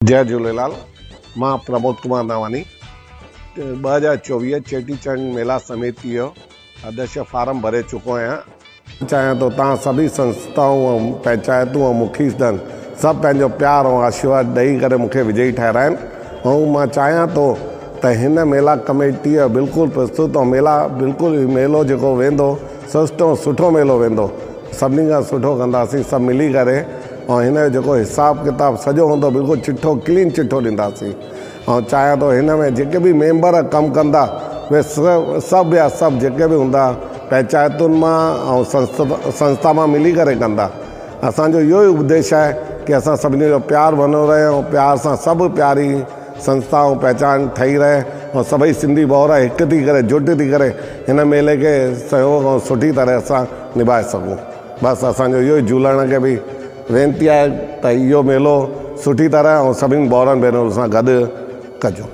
जय झूलेलाल। मां प्रमोद कुमार नावानी 2024 चेटीचंड मेला समिति जो अध्यक्ष फार्म भरे चुको आहियां। चाहियां तो तव्हां सभी संस्थाऊं ऐं पंचायतूं ऐं मुखीसदन सभु पंहिंजो प्यार ऐं आशीर्वाद ॾेई करे मूंखे विजयी ठहिराइनि। ऐं मां चाहियां थो त हिन मेला कमेटी जो बिल्कुलु प्रस्तुत ऐं मेला बिल्कुलु मेलो जेको वेंदो सस्तो ऐं सुठो मेलो वेंदो, सभिनी खां सुठो कंदासीं सभु मिली करे। और हिन जो जेको हिसाब किताब सॼो हूंदो बिल्कुलु चिठो क्लीन चिठो ॾींदासीं। ऐं चाहियां थो हिन में जेके बि मेंबर कमु कंदा उहे सभु या सभु जेके बि हूंदा पंचायतुनि मां ऐं संस्था मां मिली करे कंदा। असांजो इहो ई उद्देश्य आहे कि असां सभिनी जो प्यार बनो रहे ऐं प्यार सां सभु प्यारी संस्था ऐं पहचान ठही रहे ऐं सभई सिंधी भाउर हिकु थी करे जुट थी करे हिन मेले खे सहयोग ऐं सुठी तरह सां निभाए सघूं। बसि असांजो इहो ई झूलण खे बि वेनती आहे त इहो मेलो सुठी तरह ऐं सभिनी भाउरनि भेनरुनि सां गॾु कजो।